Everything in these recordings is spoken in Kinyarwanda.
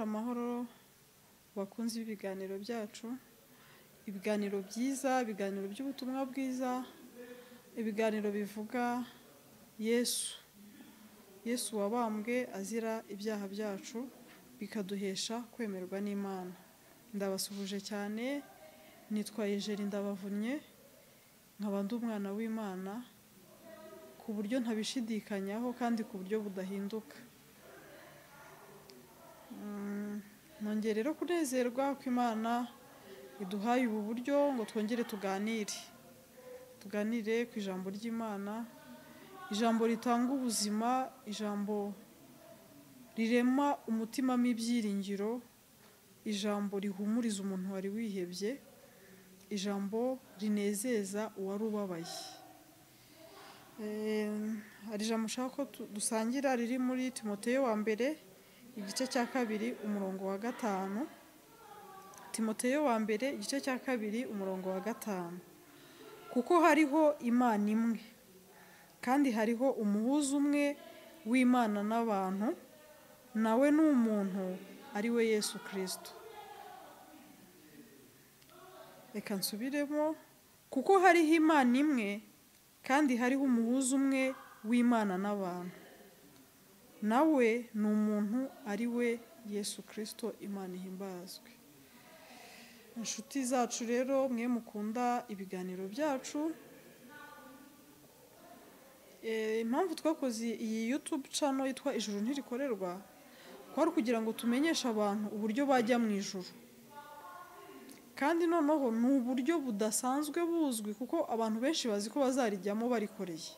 amahoro bakunze ibiganiro byacu, ibiganiro byiza, ibiganiro by'ubutumwa bwiza, ibiganiro bivuga Yesu wabambwe azira ibyaha byacu bikaduhesha kwemerwa n'Imana. Ndabasuhuje cyane, nitwaye Jeri Ndabavunnye, nkaba ndi umwana w'Imana ku buryo ntabishidikanyaho kandi ku buryo budahinduka. Nongeye rero kunezerwa ko Imana iduhaye ubu buryo ngo twongere tuganire ku ijambo ry'Imana, ijambo ritanga ubuzima, ijambo rirema umutima ibyiringiro, ijambo rihumuriza umuntu wari wihebye, ijambo rinezeza uwari ubabaye. Hari ijambo ushaka ko dusangira riri muri Timoteyo wa mbere igice cya 2 umurongo wa 5. Timoteyo wa mbere igice cya 2 umurongo wa 5. Kuko hariho Imana imwe kandi hariho umuhuza umwe w'Imana n'abantu, nawe ni umuntu ari we Yesu Kristo. Reka nsubiremo. Kuko hariho Imana imwe kandi hariho umuhuza umwe w'Imana n'abantu, nawe ni umuntu ari we Yesu Kristo. Imana ihimbazwe. Inshuti zacu rero, mwe mukunda ibiganiro byacu, impamvu twakoze iyi YouTube channel yitwa Ijuru Ntirikorerwa kwari kugira ngo tumenyeshe abantu uburyo bajya mu ijuru. Kandi noneho ni uburyo budasanzwe buzwi kuko abantu benshi bazi ko bazarijyamo barikoreye.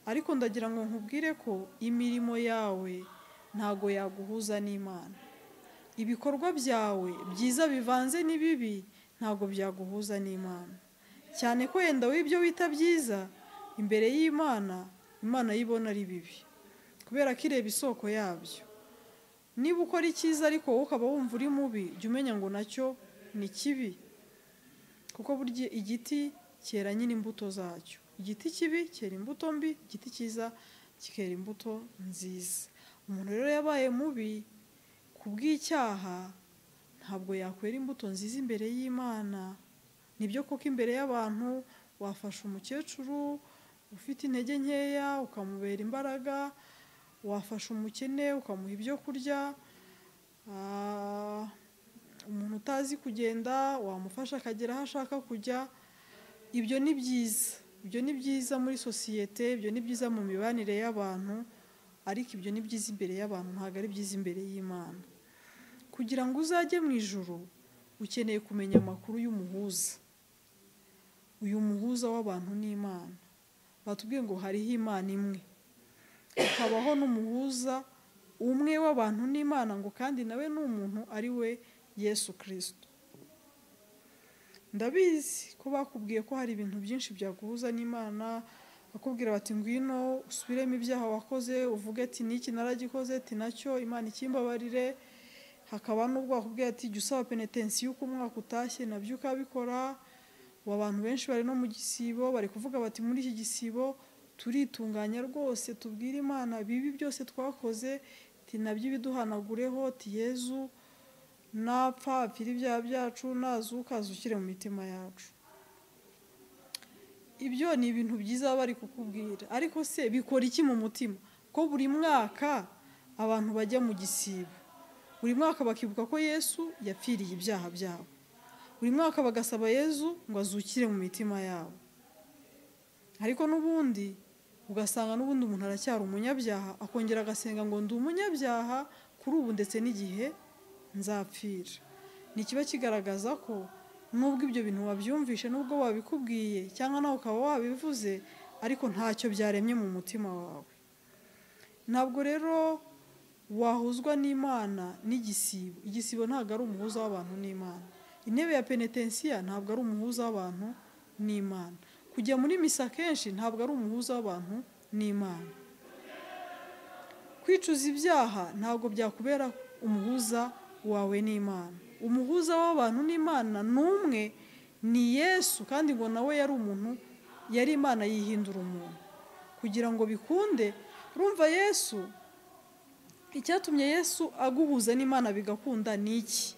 Ariko ndagira ngo nkubwire ko imirimo yawe ntago yaguhuza n'Imana. Ibikorwa byawe byiza bivanze n'ibibi ntago byaguhuza n'Imana. Cyane ko yenda w'ibyo wita byiza imbere y'Imana, Imana yibona ari bibi, kubera ko ireba isoko yabyo. Niba ukora icyiza ariko wowe ukaba wumva uri mubi, jya umenya ngo nacyo ni kibi, kuko burya igiti cyera nyine imbuto zacyo. Igiti kibi cyera imbuto mbi, igiti cyiza kikera imbuto nziza. Umuntu rero yabaye mubi kubw'icyaha ntabwo yakwera imbuto nziza imbere y'Imana. Nibyo koko imbere y'abantu wafasha umukecuru ufite intege nkeya ukamubera imbaraga, wafasha umukene ukamuha ibyo kurya, umuntu utazi kugenda wamufasha akagera aho ashaka kujya. Ibyo ni byiza, ibyo ni byiza muri sosiyete, ibyo ni byiza mu mibanire y'abantu, ariko ibyo ni byiza imbere y'abantu, ntabwo ari byiza imbere y'Imana. Kugira ngo uzajye mu ijuru ukeneye kumenya amakuru y'umuhuza, uyu muhuza w'abantu n'Imana. Batubwiye ngo hariho Imana imwe, hakabaho n'umuhuza umwe w'abantu n'Imana, ngo kandi nawe ni umuntu ari we Yesu Kristo. Ndabizi ko bakubwiye ko hari ibintu byinshi byaguhuza n'Imana, bakubwira bati ngwino usubiremo ibyaha wakoze, uvuge ati niki naragikoze, ati nacyo Imana ikimbabarire. Hakaba n'ubwo bakubwira ati jya usaba penitensi y'uko umwaka utashye, nabyo ukabikora. Abantu benshi bari no mu gisibo, bari kuvuga bati muri iki gisibo turitunganya rwose, tubwire Imana bibi byose twakoze, ati nabyo biduhanagureho, ati Yezu napfa apfira ibyaha byacu, nazuka azukire mu mitima yacu. Ibyo ni ibintu byiza bari kukubwira, ariko se bikora iki mu mutima? Ko buri mwaka abantu bajya mu gisibo, buri mwaka bakibuka ko Yesu yapfiriye ibyaha byabo, buri mwaka bagasaba Yezu ngo azukire mu mitima yabo. Ariko n'ubundi ugasanga n'ubundi umuntu aracyari umunyabyaha, akongera agasenga ngo ndi umunyabyaha kuri ubu ndetse n'igihe nzapfira. Ni kiba kigaragaza ko nubwo ibyo bintu wabyumvishe, nubwo wabikubwiye cyangwa nawe ukaba wabivuze, ariko ntacyo byaremye mu mutima wawe. Ntabwo rero wahuzwa n'Imana n'igisibo. Igisibo ntabwo ari umuhuza w'abantu n'Imana. Intebe ya penitensiya ntabwo ari umuhuza w'abantu n'Imana. Kujya muri misa kenshi ntabwo ari umuhuza w'abantu n'Imana. Kwicuza ibyaha ntabwo byakubera umuhuza wawe n'Imana. Umuhuza w'abantu n'Imana n'umwe, ni Yesu, kandi ngo nawe yari umuntu, yari Imana yihindura umuntu. Kugira ngo bikunde, urumva Yesu icyatumye Yesu aguhuza n'Imana bigakunda ni iki?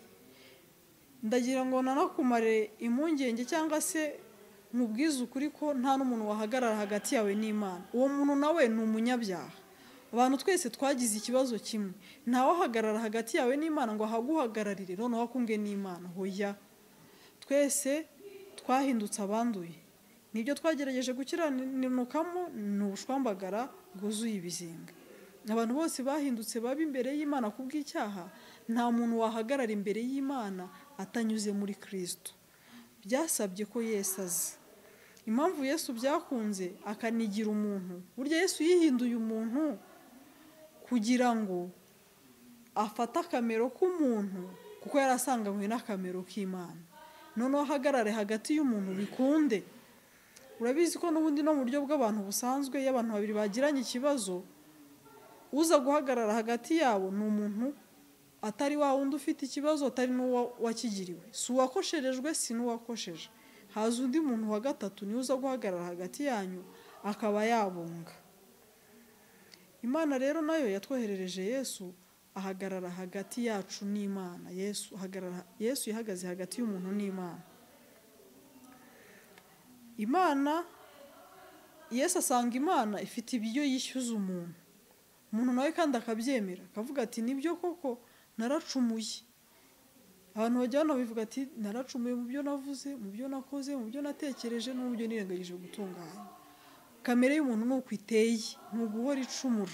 Ndagira ngo nanakumare impungenge cyangwa se nkubwize ukuri ko nta n'umuntu wahagarara hagati yawe n'Imana. Uwo muntu nawe ni umunyabyaha. Abantu twese twagize ikibazo kimwe. Ntawahagarara hagati yawe n'Imana ngo ahaguhagararire noneho akunge n'Imana. Hoya. Twese twahindutse abanduye. Nibyo twagerageje gukiranukamo ni ubushwambagara bwuzuye ibizinga. Abantu bose bahindutse babi imbere y'Imana kubw'icyaha. Nta muntu wahagarara imbere y'Imana atanyuze muri Kristo. Byasabye ko Yesu aza. Impamvu Yesu byakunze akanigira umuntu. Burya Yesu yihinduye umuntu kugira ngo afate akamero k'umuntu kuko yarasanganywe n'akamero k'Imana. Noneho ahagarare hagati y'umuntu bikunde. Urabizi ko n'ubundi no mu buryo bw'abantu busanzwe iyo abantu babiri bagiranye ikibazo, uza guhagarara hagati yabo ni umuntu atari wa wundi ufite ikibazo, atari n'uwo wakigiriwe. Si uwakosherejwe, si n'uwakosheje. Haza undi muntu wa gatatu niwe uza guhagarara hagati yanyu akaba yabunga. Imana rero nayo yatwoherereje Yesu ahagarara hagati yacu n'Imana. Yesu yahagaze hagati y'umuntu n'Imana. Yesu asanga Imana ifite ibyo yishyuza umuntu. Umuntu nawe kandi akabyemera, akavuga ati nibyo koko naracumuye. Abantu bajya hano bivuga ati naracumuye mu byo navuze, mu byo nakoze, mu byo natekereje no mu byo nirengagije gutunganya. Kamere y'umuntu ni uko iteye, ni uguhora icumura.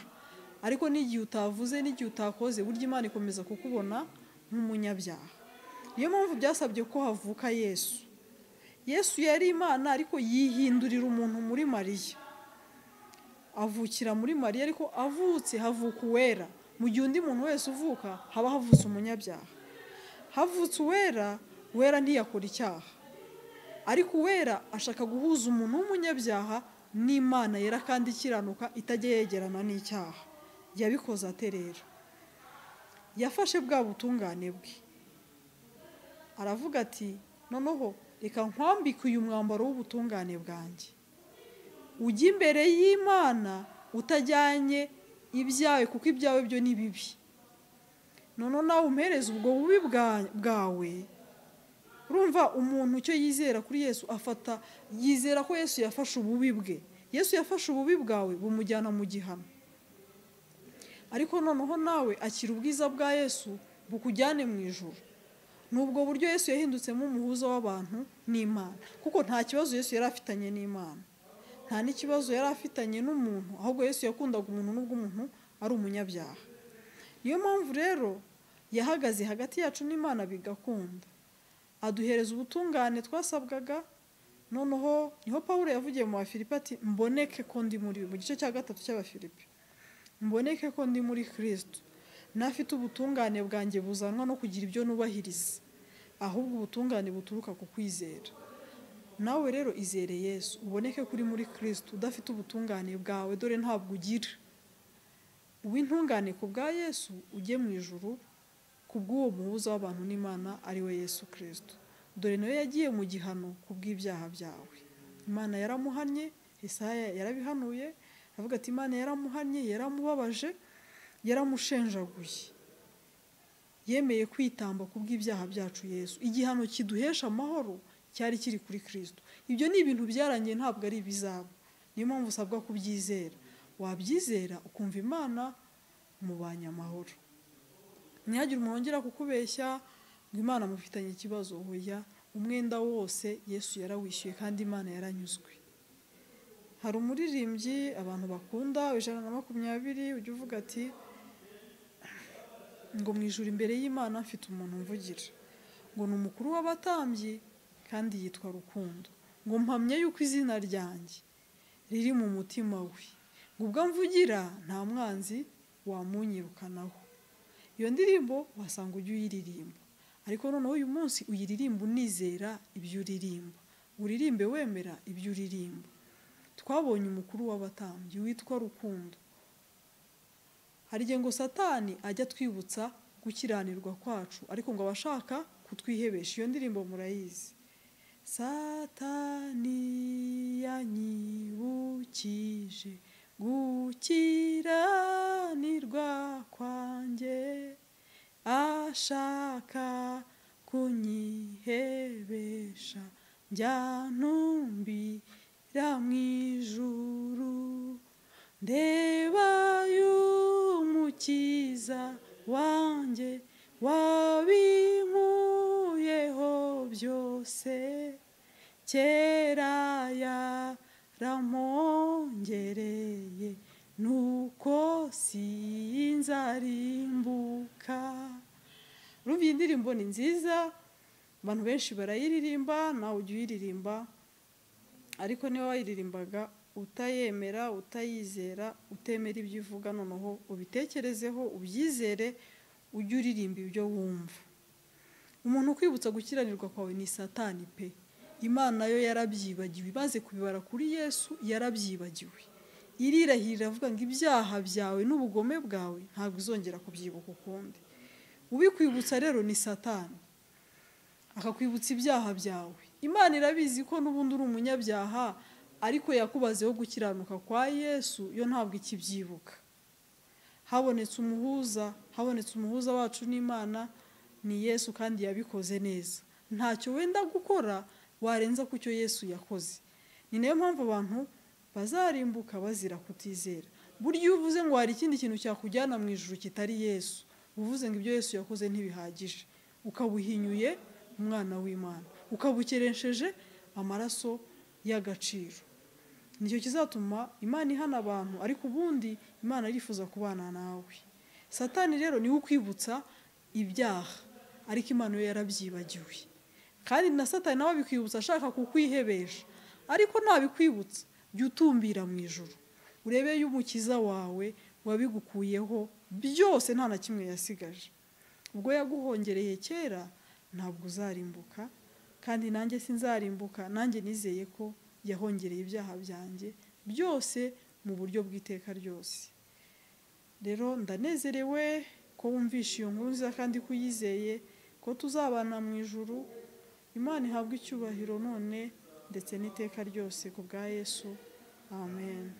Ariko n'igihe utavuze n'igihe utakoze, burya Imana ikomeza kukubona nk'umunyabyaha. Niyo mpamvu byasabye ko havuka Yesu. Yesu yari Imana ariko yihindurira umuntu muri Mariya. Avukira muri Mariya ariko avutse havuka uwera. Mu gihe undi muntu wese uvuka haba havutse umunyabyaha. Havutse uwera, uwera ntiyakora icyaha. Ariko uwera ashaka guhuza umuntu w'umunyabyaha n'Imana yera kandi ikiranuka itajya yegerana n'icyaha. Yabikoze ate rero? Yafashe bwa butungane bwe. Aravuga ati noneho reka nkwambike uyu mwambaro w'ubutungane bwanjye. Ujya imbere y'Imana utajyanye ibyawe kuko ibyawe byo ni bibi. Noneho nawe umpereze ubwo bubi bwawe. Urumva umuntu icyo yizera kuri Yesu yizera ko Yesu yafashe ububi bwe. Yesu yafashe ububi bwawe bumujyana mu gihano. Ariko noneho nawe akira ubwiza bwa Yesu bukujyane mu ijuru. Nubwo buryo Yesu yahindutsemo umuhuza w'abantu n'Imana. Kuko nta kibazo Yesu yari afitanye n'Imana. Nta n'ikibazo yari afitanye n'umuntu. Ahubwo Yesu yakundaga umuntu nubwo umuntu ari umunyabyaha. Niyo mpamvu rero yahagaze hagati yacu n'Imana bigakunda. Aduhereza ubutungane twasabwaga. Noneho niho Pawulo yavugiye mu Bafilipi ati mboneke ko ndi muri mu gice cya 3 cy'Abafilipi. Mboneke ko ndi muri Kristo. Nafite ubutungane bwanjye buzanwa no kugira ibyo nubahiriza. Ahubwo ubutungane buturuka ku kwizera. Nawe rero izere Yesu, uboneke kuri muri Kristo. Udafite ubutungane bwawe dore ntabwo ugira. Uw'intungane ku bwa Yesu ujye mu ijuru kubw'uwo muhuza w'abantu n'Imana ari we Yesu Kristo. Dore nawe yagiye mu gihano kubw'ibyaha byawe. Imana yaramuhannye, Yesaya yarabihanuye, avuga ati Imana yaramuhannye, yaramubabaje, yaramushenjaguye. Yemeye kwitamba kubw'ibyaha byacu Yesu. Igihano kiduhesha amahoro cyari kiri kuri Kristo. Ibyo ni ibintu byarangiye ntabwo ari bizaba. Niyo mpamvu usabwa kubyizera. Wabyizera ukumva Imana mubanye amahoro. Ntihagire umuntu wongera kukubeshya ngo Imana mufitanye ikibazo. Hoya, umwenda wose Yesu yarawishyuye kandi Imana yaranyuzwe. Hari umuririmbyi abantu bakunda 120 ujya uvuga ati ngo mu ijuru imbere y'Imana mfite umuntu mvugira. Ngo ni umukuru w'abatambyi kandi yitwa Rukundo. Ngo mpamye yuko izina ryanjye riri mu mutima we. Ngo ubwo mvugira nta mwanzi wamunyirukanaho. Iyo ndirimbo wasanga ujye uyiririmba. Ariko noneho uyu munsi uyiririmba unizera ibyo uririmba. Uririmbe wemera ibyo uririmba. Twabonye umukuru w'abatambyi witwa Rukundo. Hari igihe ngo Satani ajya twibutsa gukiranirwa kwacu ariko ngo abashaka kutwihebesha. Iyo ndirimbo murayizi. Satani yanyibukije gukiranirwa kwanjye, ashaka kunyihebesha, njyantumbira mu ijuru, ndeba y'umukiza wanjye wabinkuyeho byose, kera yarampongereye, nuko sinzarimbuka. Urumva iyi ndirimbo ni nziza, abantu benshi barayiririmba, nawe ujya uyiririmba, ariko niba wayiririmbaga utayemera, utayizera, utemera ibyo ivuga, noneho ubitekerezeho, ubyizere, ujye uririmba ibyo wumva. Umuntu ukwibutsa gukiranirwa kwawe ni Satani pe. Imana yo yarabyibagiwe, imaze kubibara kuri Yesu yarabyibagiwe, irirahirira avuga ngo ibyaha byawe n'ubugome bwawe ntabwo uzongera kubyibuka ukundi. Ubikwibutsa rero ni Satani, akakwibutsa ibyaha byawe. Imana irabizi ko n'ubundi uri umunyabyaha, ariko yakubazeho gukiranuka kwa Yesu, yo ntabwo ikibyibuka. Habonetse umuhuza wacu n'Imana ni Yesu, kandi yabikoze neza. Ntacyo wenda gukora warenza ku cyo Yesu yakoze. Ni nayo mpamvu abantu bazarimbuka bazira kutizera. Burya iyo uvuze ngo hari ikindi kintu cyakujyana mu ijuru kitari Yesu, uvuze ngo ibyo Yesu yakoze ntibihagije, ukabuhinyuye umwana w'Imana, ukabukeresheje amaraso y'agaciro. Nicyo kizatuma Imana ihana abantu, ariko ubundi Imana irifuza kubana nawe. Satani rero niwe ukwibutsa ibyaha, ariko Imana yo yarabyibagiwe. Kandi na Satani nawe abikwibutsa ashaka kukwihebesha, ariko ntabikwibutsa, jya utumbira mu ijuru, urebe y'umukiza wawe wabigukuyeho byose, nta na kimwe yasigaje. Ubwo yaguhongereye kera ntabwo uzarimbuka, kandi nanjye sinzarimbuka. Nanjye nizeye ko yahongereye ibyaha byanjye byose mu buryo bw'iteka ryose. Rero ndanezerewe ko wumvishe iyo nkuru nziza kandi kuyizeye ko tuzabana mu ijuru. Imana ihabwe icyubahiro none ndetse n'iteka ryose ku bwa Yesu. Amen.